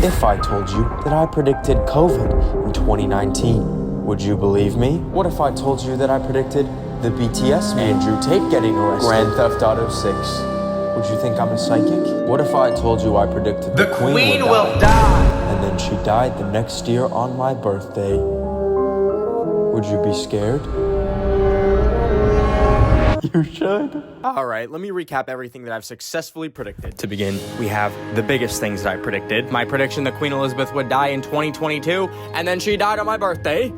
If I told you that I predicted COVID in 2019, would you believe me? What if I told you that I predicted the BTS Andrew Tate getting arrested? Grand Theft Auto 6. Would you think I'm a psychic? What if I told you I predicted the Queen will die? And then she died the next year on my birthday. Would you be scared? You should. Alright, let me recap everything that I've successfully predicted. To begin, we have the biggest things that I predicted. My prediction that Queen Elizabeth would die in 2022, and then she died on my birthday.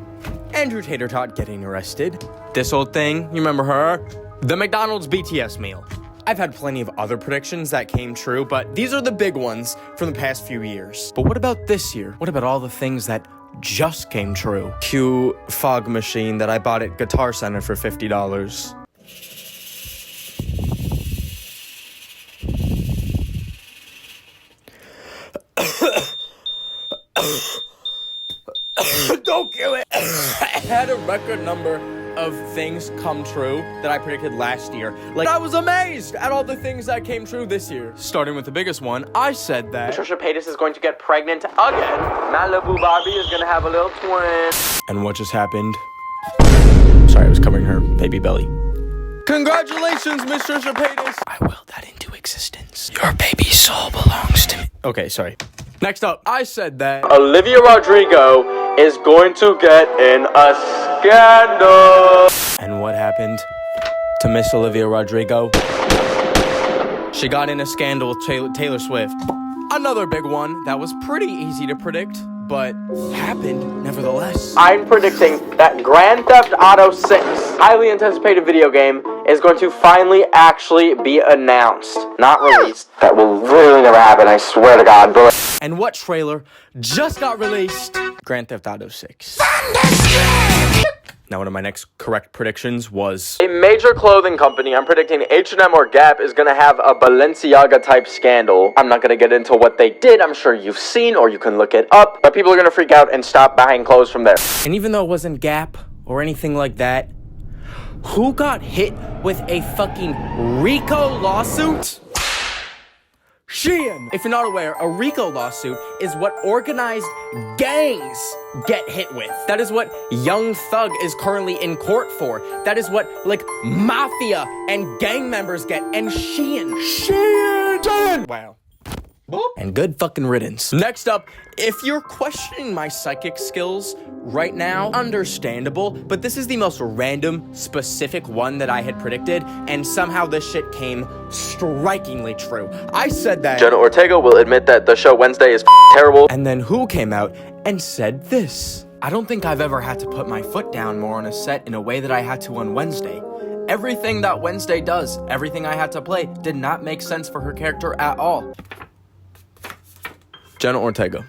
Andrew Tater Tot getting arrested. This old thing, you remember her? The McDonald's BTS meal. I've had plenty of other predictions that came true, but these are the big ones from the past few years. But what about this year? What about all the things that just came true? Cue fog machine that I bought at Guitar Center for $50. Don't kill it. I had a record number of things come true that I predicted last year. Like, I was amazed at all the things that came true this year. Starting with the biggest one, I said that Trisha Paytas is going to get pregnant again. Malibu Barbie is going to have a little twin. And what just happened? Sorry, I was covering her baby belly. Congratulations, Miss Trisha Paytas. I willed that into existence. Your baby's soul belongs to me. Okay, sorry. Next up, I said that Olivia Rodrigo is going to get in a scandal. And what happened to Miss Olivia Rodrigo? She got in a scandal with Taylor Swift. Another big one that was pretty easy to predict, but happened nevertheless. I'm predicting that Grand Theft Auto 6, highly anticipated video game, is going to finally actually be announced, not released. That will literally never happen, I swear to God. And what trailer just got released? Grand Theft Auto 6. Now, one of my next correct predictions was a major clothing company. I'm predicting H&M or Gap is going to have a Balenciaga type scandal. I'm not going to get into what they did. I'm sure you've seen or you can look it up. But people are going to freak out and stop buying clothes from there. And even though it wasn't Gap or anything like that, who got hit with a fucking RICO lawsuit? Shein! If you're not aware, a RICO lawsuit is what organized gangs get hit with. That is what Young Thug is currently in court for. That is what, like, mafia and gang members get. And Shein! Wow. And good fucking riddance. Next up, if you're questioning my psychic skills right now, understandable, but this is the most random, specific one that I had predicted, and somehow this shit came strikingly true. I said that Jenna Ortega will admit that the show Wednesday is terrible. And then who came out and said this? I don't think I've ever had to put my foot down more on a set in a way that I had to on Wednesday. Everything that Wednesday does, everything I had to play, did not make sense for her character at all. Jenna Ortega.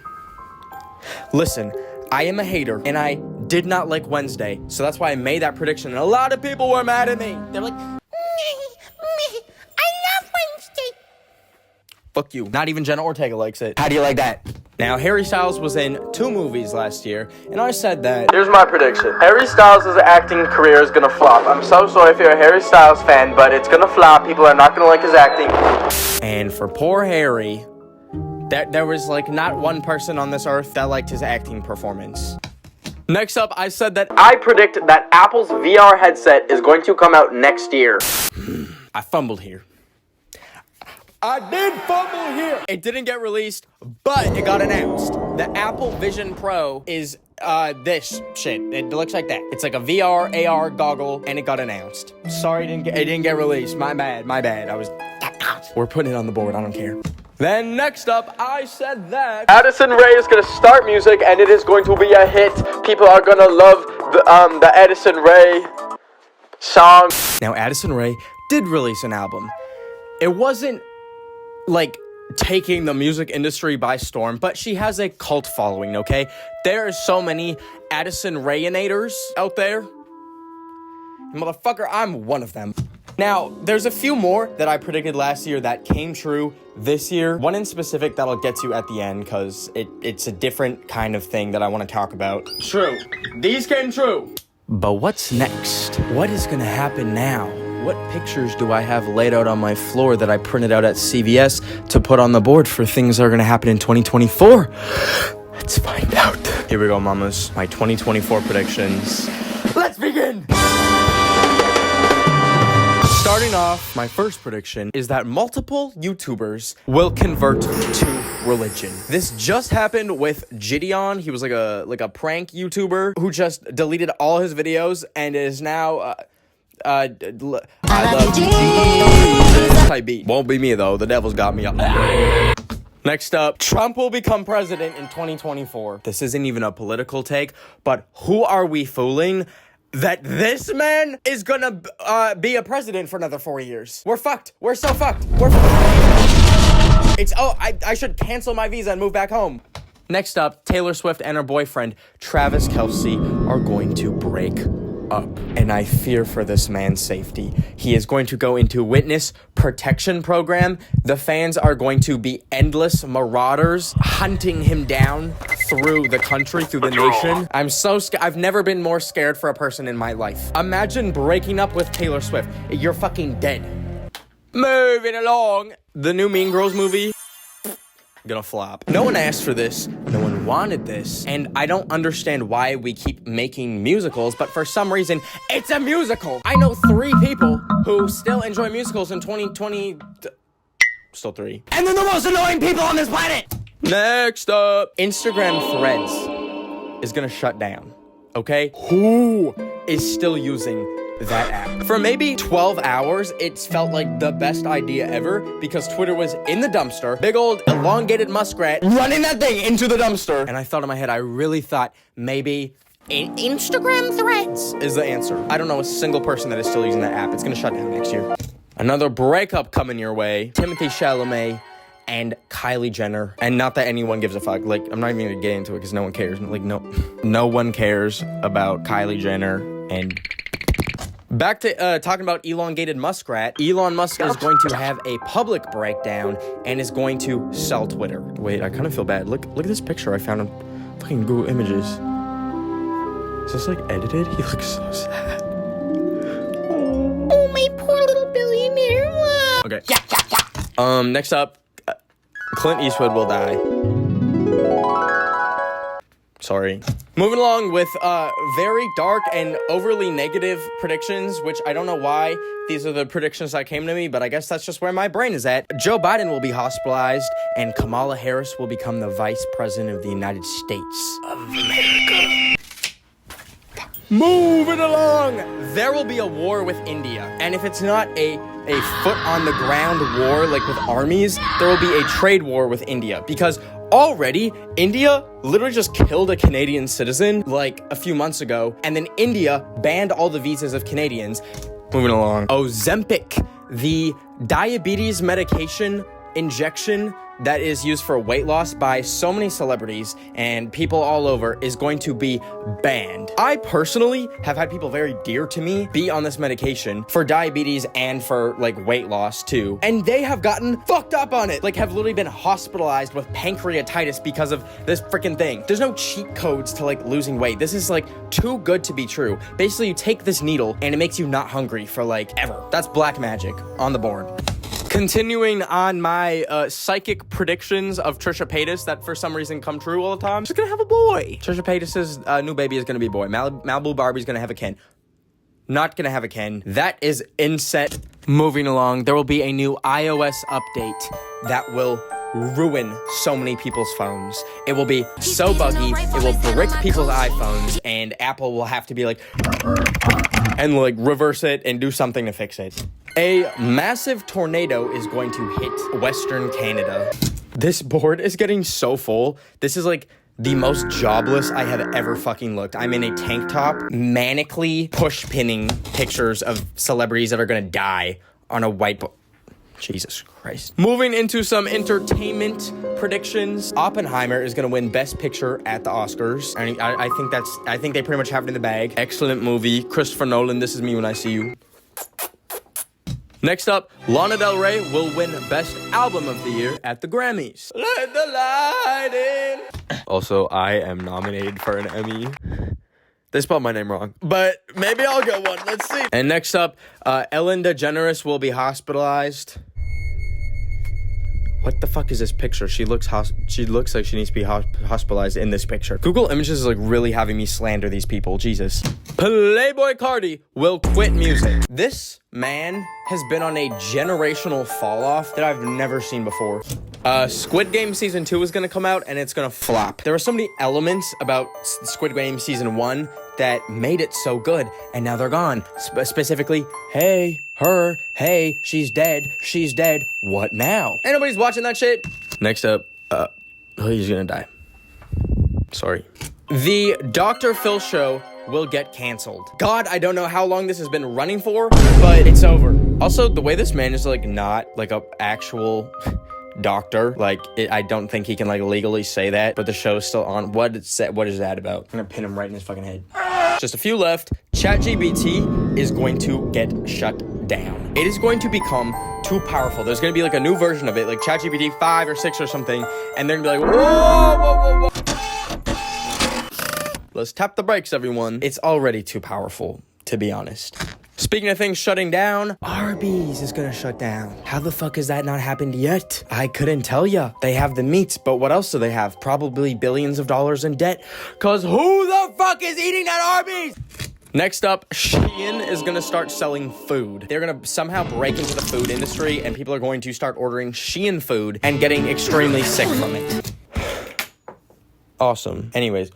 Listen, I am a hater, and I did not like Wednesday, so that's why I made that prediction, and a lot of people were mad at me. They're like, I love Wednesday. Fuck you. Not even Jenna Ortega likes it. How do you like that? Now, Harry Styles was in 2 movies last year, and I said that here's my prediction. Harry Styles' acting career is gonna flop. I'm so sorry if you're a Harry Styles fan, but it's gonna flop. People are not gonna like his acting. And for poor Harry, there was, like, not one person on this earth that liked his acting performance. Next up, I said that I predict that Apple's VR headset is going to come out next year. I fumbled here. I did fumble here! It didn't get released, but it got announced. The Apple Vision Pro is, this shit. It looks like that. It's like a VR, AR goggle, and it got announced. Sorry it didn't get released. My bad. We're putting it on the board, I don't care. Then next up, I said that Addison Rae is going to start music, and it is going to be a hit. People are going to love the Addison Rae song. Now, Addison Rae did release an album. It wasn't, like, taking the music industry by storm, but she has a cult following, okay? There are so many Addison Rae-inators out there. Motherfucker, I'm one of them. Now, there's a few more that I predicted last year that came true this year. One in specific that I'll get to at the end, because it's a different kind of thing that I want to talk about. True. These came true. But what's next? What is going to happen now? what pictures do I have laid out on my floor that I printed out at CVS to put on the board for things that are gonna happen in 2024? Let's find out. Here we go, mamas. My 2024 predictions. Let's begin! Starting off, my first prediction is that multiple YouTubers will convert to religion. This just happened with Gideon. He was like a prank YouTuber who just deleted all his videos and is now I love Jesus type beat. Won't be me though. The devil's got me up. Next up, Trump will become president in 2024. This isn't even a political take, but who are we fooling? That this man is gonna be a president for another 4 years. We're fucked. We're so fucked. I should cancel my visa and move back home. Next up, Taylor Swift and her boyfriend, Travis Kelce, are going to break up. And I fear for this man's safety. He is going to go into witness protection program. The fans are going to be endless marauders hunting him down through the country, through the nation. I'm so scared. I've never been more scared for a person in my life. Imagine breaking up with Taylor Swift. You're fucking dead. Moving along. The new Mean Girls movie, gonna flop. No one asked for this. No one wanted this. And I don't understand why we keep making musicals, but for some reason, it's a musical. I know 3 people who still enjoy musicals in 2020. Still 3. And they're the most annoying people on this planet! Next up, Instagram Threads is gonna shut down, okay? Who is still using that app? For maybe 12 hours, it's felt like the best idea ever because Twitter was in the dumpster, big old elongated muskrat running that thing into the dumpster. And I thought in my head, I really thought maybe Instagram Threads is the answer. I don't know a single person that is still using that app. It's gonna shut down next year. Another breakup coming your way. Timothée Chalamet and Kylie Jenner. And not that anyone gives a fuck. Like, I'm not even gonna get into it because no one cares. Like, no one cares about Kylie Jenner. And back to talking about elongated muskrat. Elon Musk is going to have a public breakdown and is going to sell Twitter. Wait, I kind of feel bad. Look at this picture I found on fucking Google Images. Is this like edited? He looks so sad. Oh, my poor little billionaire. Okay. Yeah. Next up, Clint Eastwood will die. Sorry. Moving along with very dark and overly negative predictions, which I don't know why these are the predictions that came to me, but I guess that's just where my brain is at. Joe Biden will be hospitalized, and Kamala Harris will become the Vice President of the United States of America. Moving along, there will be a war with India, and if it's not a foot-on-the-ground war like with armies, there will be a trade war with India, because already, India literally just killed a Canadian citizen like a few months ago, and then India banned all the visas of Canadians. Moving along. Ozempic, the diabetes medication injection that is used for weight loss by so many celebrities and people all over, is going to be banned. I personally have had people very dear to me be on this medication for diabetes and for like weight loss too, and they have gotten fucked up on it, like have literally been hospitalized with pancreatitis because of this freaking thing. There's no cheat codes to like losing weight. This is like too good to be true. Basically, you take this needle and it makes you not hungry for like ever. That's black magic on the board. Continuing on my psychic predictions of Trisha Paytas that for some reason come true all the time. She's gonna have a boy. Trisha Paytas' new baby is gonna be a boy. Malibu Barbie's gonna have a Ken. Not gonna have a Ken. That is inset. Moving along, there will be a new iOS update that will ruin so many people's phones. It will be so buggy, it will brick people's iPhones, and Apple will have to be like, and like reverse it and do something to fix it. A massive tornado is going to hit Western Canada. This board is getting so full. This is like the most jobless I have ever fucking looked. I'm in a tank top, manically push-pinning pictures of celebrities that are gonna die on a whiteboard. Jesus Christ. Moving into some entertainment predictions. Oppenheimer is gonna win Best Picture at the Oscars. I think they pretty much have it in the bag. Excellent movie. Christopher Nolan, This Is Me When I See You. Next up, Lana Del Rey will win Best Album of the Year at the Grammys. Let the light in. Also, I am nominated for an Emmy. They spelled my name wrong, but maybe I'll get one. Let's see. And next up, Ellen DeGeneres will be hospitalized. What the fuck is this picture? She looks like she needs to be hospitalized in this picture. Google Images is like really having me slander these people. Jesus. Playboy Cardi will quit music. This man has been on a generational fall off that I've never seen before. Squid Game Season 2 is gonna come out and it's gonna flop. There were so many elements about Squid Game Season 1 that made it so good, and now they're gone. Specifically, hey, her, hey, she's dead, what now? Ain't nobody's watching that shit. Next up, he's gonna die. Sorry. The Dr. Phil show will get canceled. God, I don't know how long this has been running for, but it's over. Also, the way this man is like not like a actual doctor, like I don't think he can like legally say that, but the show's still on. What is that about? I'm gonna pin him right in his fucking head. Just a few left. ChatGPT is going to get shut down. It is going to become too powerful. There's gonna be like a new version of it, like ChatGPT 5 or 6 or something, and they're gonna be like, whoa. Let's tap the brakes, everyone. It's already too powerful, to be honest. Speaking of things shutting down, Arby's is gonna shut down. How the fuck has that not happened yet? I couldn't tell ya. They have the meats, but what else do they have? Probably billions of dollars in debt. Cause who the fuck is eating that Arby's? Next up, Shein is gonna start selling food. They're gonna somehow break into the food industry and people are going to start ordering Shein food and getting extremely sick from it. Awesome. Anyways.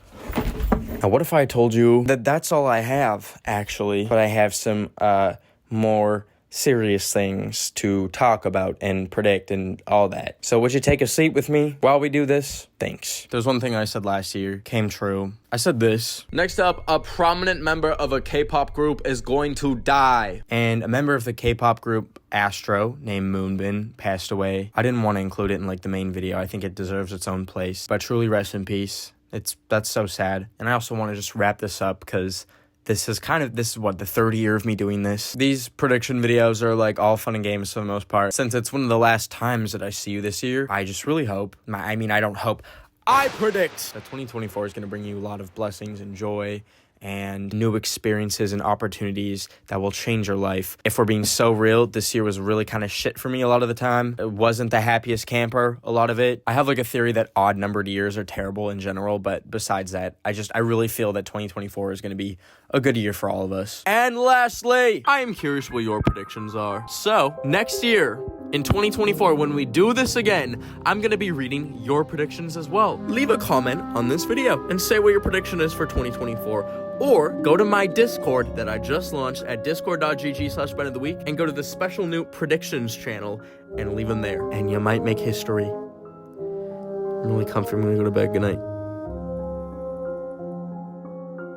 Now, what if I told you that that's all I have, actually, but I have some more serious things to talk about and predict and all that. So would you take a seat with me while we do this? Thanks. There's one thing I said last year, came true. I said this. Next up, a prominent member of a K-pop group is going to die. And a member of the K-pop group, Astro, named Moonbin, passed away. I didn't want to include it in like the main video. I think it deserves its own place. But truly rest in peace. That's so sad. And I also want to just wrap this up because this is what, the third year of me doing this. These prediction videos are like all fun and games for the most part. Since it's one of the last times that I see you this year, I just really hope, I don't hope, I predict that 2024 is going to bring you a lot of blessings and joy and new experiences and opportunities that will change your life. If we're being so real, this year was really kind of shit for me a lot of the time. It wasn't the happiest camper, a lot of it. I have like a theory that odd numbered years are terrible in general, but besides that, I really feel that 2024 is going to be a good year for all of us. And lastly, I am curious what your predictions are. So, next year, in 2024, when we do this again, I'm going to be reading your predictions as well. Leave a comment on this video and say what your prediction is for 2024. Or go to my Discord that I just launched at discord.gg/BENOFTHEWEEK and go to the special new predictions channel and leave them there. And you might make history. I'm really comfy. I'm going to go to bed. Good night.